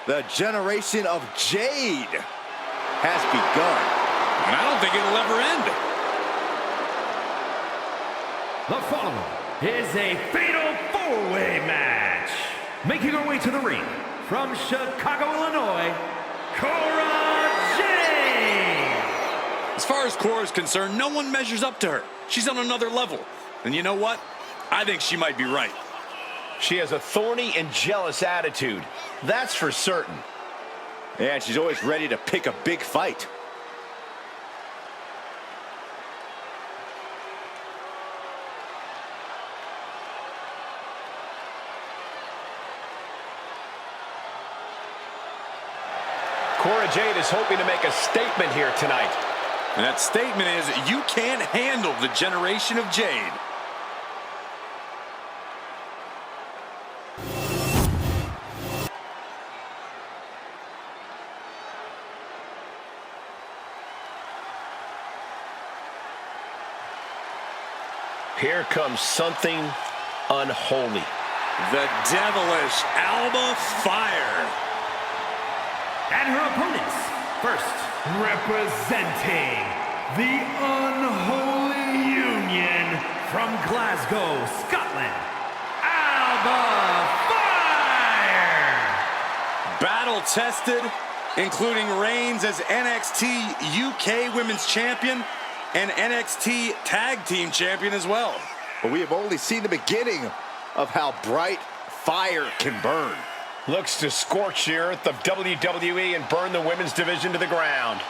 The generation of Jade has begun. And I don't think it'll ever end. The following is a fatal four-way match. Making her way to the ring from Chicago, Illinois, Cora Jade. As far as Cora's concerned, no one measures up to her. She's on another level. And you know what? I think she might be right. She has a thorny and jealous attitude. That's for certain. And she's always ready to pick a big fight. Cora Jade is hoping to make a statement here tonight. And that statement is, you can't handle the generation of Jade. Here comes something unholy. The devilish Alba Fire. And her opponents, first representing the Unholy Union from Glasgow, Scotland, Alba Fire! Battle-tested, including reigns as NXT UK Women's Champion and NXT Tag Team Champion as well. But we have only seen the beginning of how bright fire can burn. Looks to scorch the earth of WWE and burn the women's division to the ground.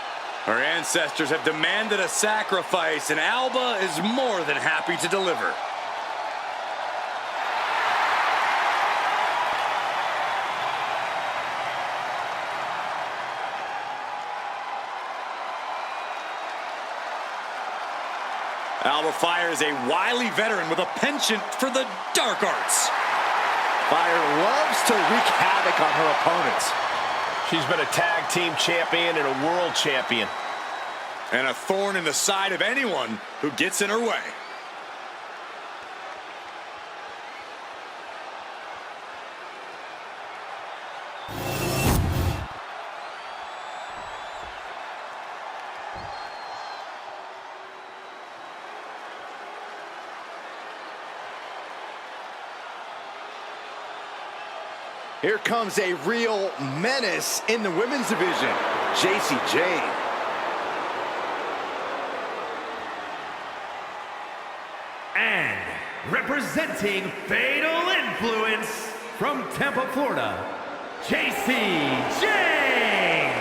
Our ancestors have demanded a sacrifice, and Alba is more than happy to deliver. Alba Fire is a wily veteran with a penchant for the dark arts. Fire loves to wreak havoc on her opponents. She's been a tag team champion and a world champion. And a thorn in the side of anyone who gets in her way. Here comes a real menace in the women's division, Jacy Jayne. And representing Fatal Influence from Tampa, Florida, Jacy Jayne.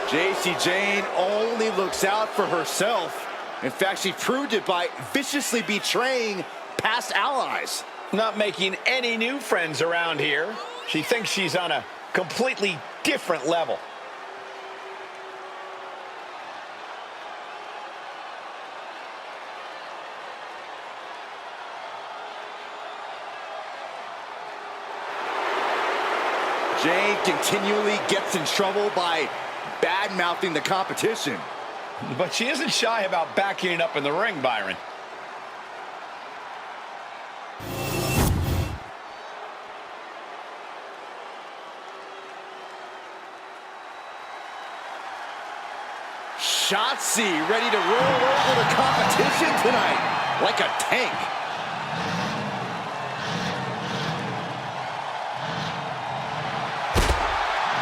Jacy Jayne only looks out for herself. In fact, she proved it by viciously betraying past allies. Not making any new friends around here. She thinks she's on a completely different level. Jayne continually gets in trouble by bad-mouthing the competition. But she isn't shy about backing it up in the ring, Byron. Shotzi ready to roll over the competition tonight like a tank.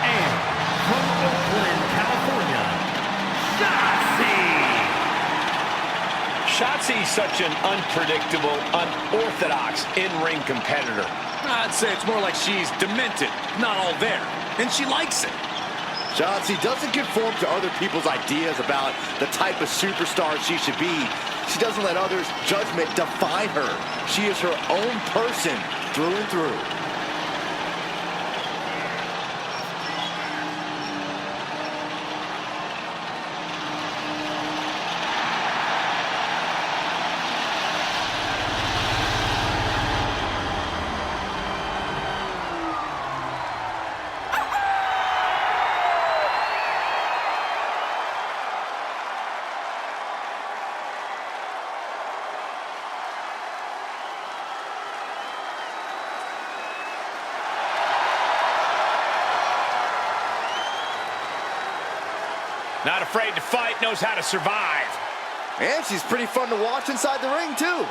And from Oakland, California, Shotzi. Shotzi's such an unpredictable, unorthodox in-ring competitor. I'd say it's more like she's demented, not all there, and she likes it. Shotzi doesn't conform to other people's ideas about the type of superstar she should be. She doesn't let others' judgment define her. She is her own person through and through. Not afraid to fight, knows how to survive. And she's pretty fun to watch inside the ring, too.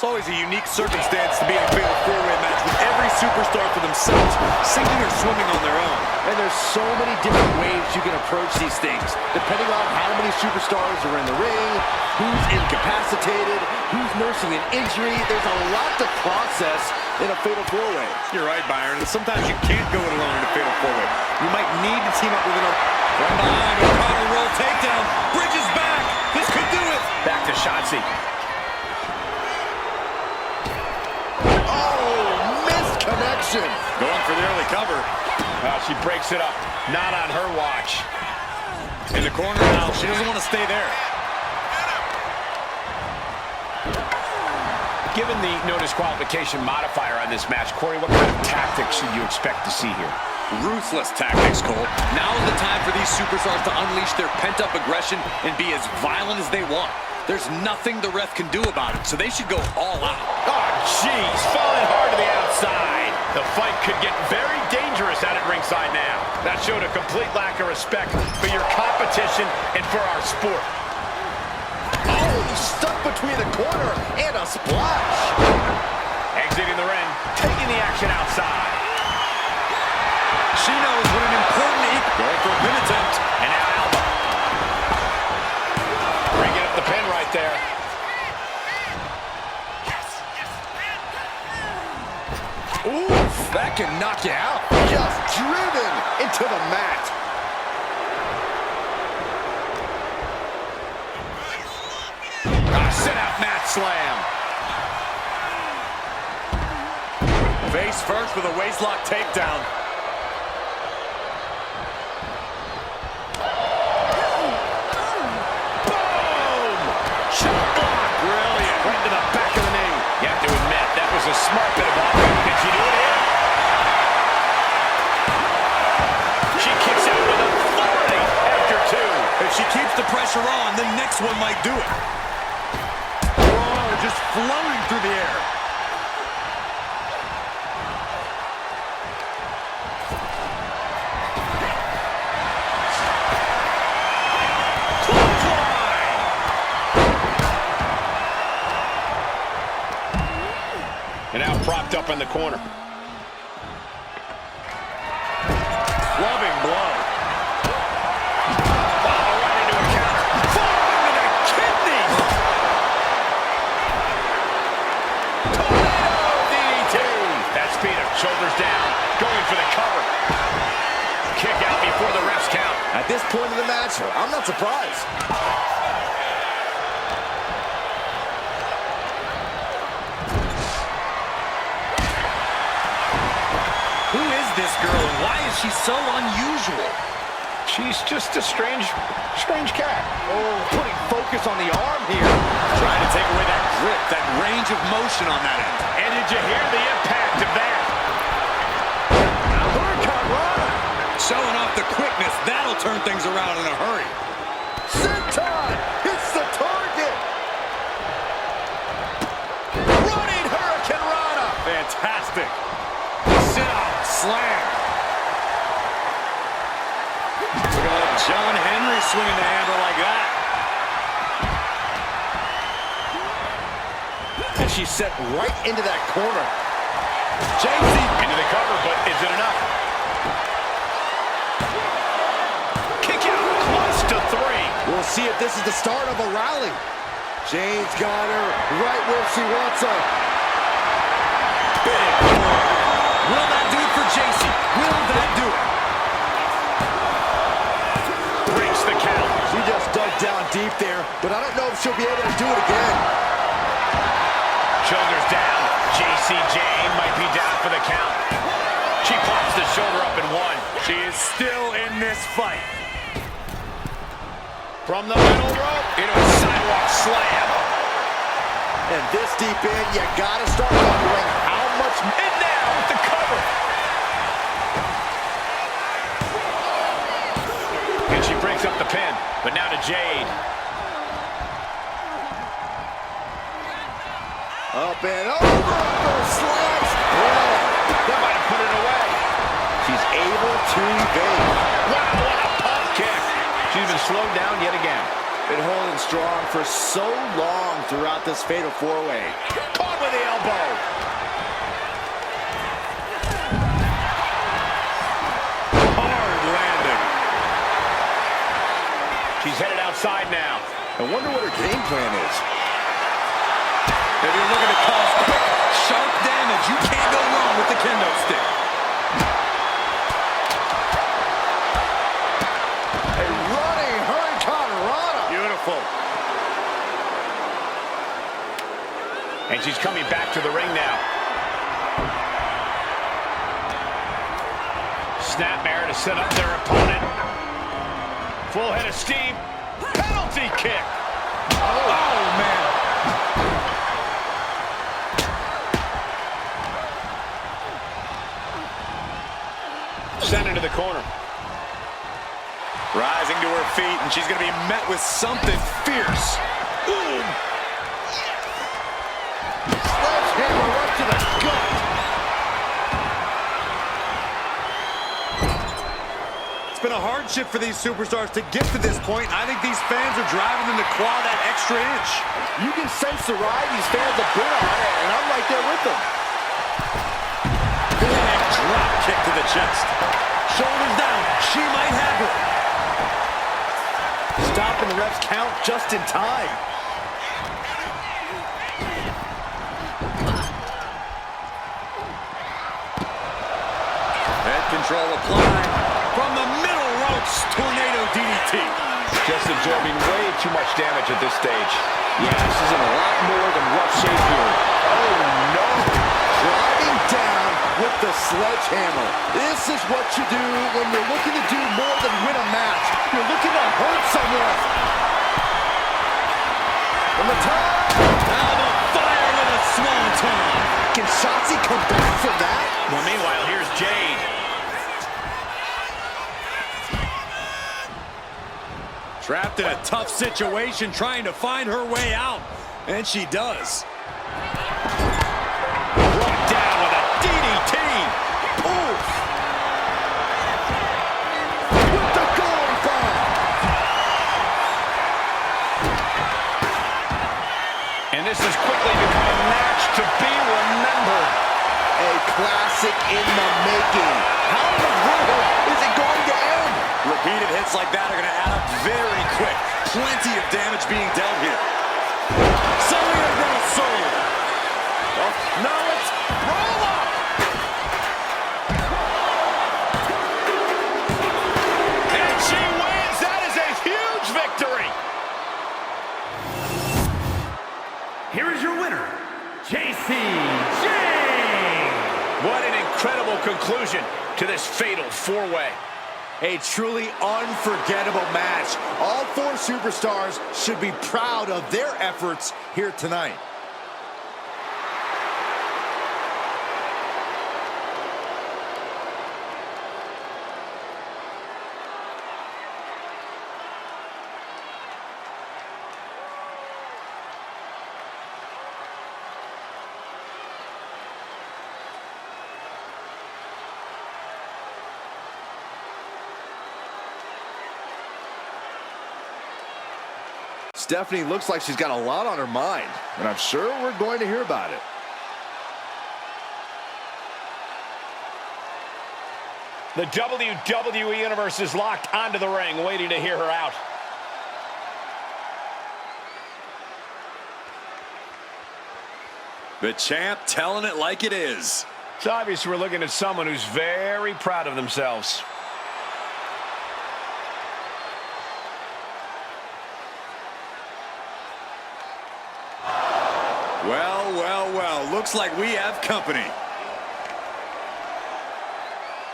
It's always a unique circumstance to be in a fatal four-way match with every superstar for themselves, sinking or swimming on their own. And there's so many different ways you can approach these things, depending on how many superstars are in the ring, who's incapacitated, who's nursing an injury. There's a lot to process in a fatal four-way. You're right, Byron. Sometimes you can't go it alone in a fatal four-way. You might need to team up with another. From behind, O'Connor roll takedown. Bridges back. This could do it. Back to Shotzi. Connection. Going for the early cover. She breaks it up. Not on her watch. In the corner now. She doesn't want to stay there. Given the no disqualification modifier on this match, Corey, what kind of tactics should you expect to see here? Ruthless tactics, Cole. Now is the time for these superstars to unleash their pent-up aggression and be as violent as they want. There's nothing the ref can do about it, so they should go all out. Oh, jeez, falling hard to the outside. The fight could get very dangerous out at ringside now. That showed a complete lack of respect for your competition and for our sport. Oh, stuck between the corner and a splash. Exiting the ring, taking the action outside. She knows what an important going for a pin attempt. And now elbow. Bringing up the pin right there. Oof, that can knock you out. Just driven into the mat. Sit out mat slam. Face first with a waistlock takedown. A smart bit of offense. Did she do it here? She kicks out with authority after two. If she keeps the pressure on, the next one might do it. Oh, just flowing through the air. And now propped up in the corner. Loving blow. Oh, right into a counter. Falling to the kidneys. Tornado DDT. That speed up, shoulders down, going for the cover. Kick out before the ref's count. At this point in the match, I'm not surprised. This girl, and why is she so unusual? She's just a strange cat. Oh, putting focus on the arm here. Trying to take away that grip, that range of motion on that end. And did you hear the impact of that? Showing off the quickness, that'll turn things around in a hurry. Senton hits the target. Running Hurricane Rana. Fantastic. Sit-out slam. Look at John Henry swinging the hammer like that. And she's set right into that corner. JC into the cover, but is it enough? Kick out close to three. We'll see if this is the start of a rally. Jane's got her right where she wants her. Big boy. Will that do it for JC? Will that do it? Breaks the count. She just dug down deep there, but I don't know if she'll be able to do it again. Shoulders down. JC Jane might be down for the count. She pops the shoulder up and one. She is still in this fight. From the middle rope into a sideways sidewalk slam. And this deep in, you gotta start wondering how much. And now with the cover. And she breaks up the pin, but now to Jade. Up and over, slice. That might have put it away. She's able to evade. Wow, what a pump kick. She's been slowed down yet again. Been holding strong for so long throughout this fatal four-way. Caught with the elbow. Hard landing. She's headed outside now. I wonder what her game plan is. If you're looking to cause quick, sharp damage, you can't go wrong with the kendo stick. A running hurricane rana. Beautiful. And she's coming back to the ring now. Snapmare to set up their opponent. Full head of steam. Penalty kick. Oh, man. Sent into the corner. Rising to her feet, and she's going to be met with something fierce. Ooh. Sledgehammer right to the gut. It's been a hardship for these superstars to get to this point. I think these fans are driving them to claw that extra inch. You can sense the ride these fans have been on, and I'm right there with them. Big drop kick to the chest. Shoulders down. She might have her. Stopping the ref's count just in time. Head control applied. From the middle ropes, tornado DDT. Just absorbing way too much damage at this stage. Yeah, this is in a lot more than rough shape here. Oh, no. Driving down with the sledgehammer. This is what you do when you're looking to do more than win a match. You're looking to hurt someone. From the top. Now the fire with a swanton. Can Shotzi come back from that? Well, meanwhile, here's Jade. Trapped in a tough situation, trying to find her way out. And she does. Brought down with a DDT. Oof. With the goal bomb. And this has quickly become a match to be remembered. A classic in the making. How in the world is it going to end? Repeated hits like that are going to add up very quick. Plenty of damage being dealt here. Sonya del Sol. Oh, no, it's roll up. And she wins. That is a huge victory. Here is your winner, JC Jane. What an incredible conclusion to this fatal four-way. A truly unforgettable match. All four superstars should be proud of their efforts here tonight. Stephanie looks like she's got a lot on her mind, and I'm sure we're going to hear about it. The WWE Universe is locked onto the ring, waiting to hear her out. The champ telling it like it is. It's obvious we're looking at someone who's very proud of themselves. Well, well, well. Looks like we have company.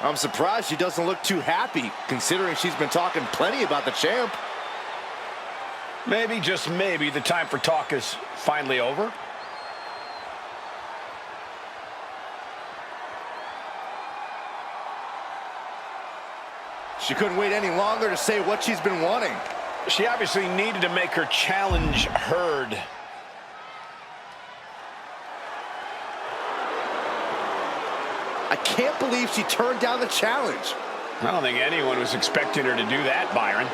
I'm surprised she doesn't look too happy, considering she's been talking plenty about the champ. Maybe, just maybe, the time for talk is finally over. She couldn't wait any longer to say what she's been wanting. She obviously needed to make her challenge heard. I can't believe she turned down the challenge. I don't think anyone was expecting her to do that, Byron.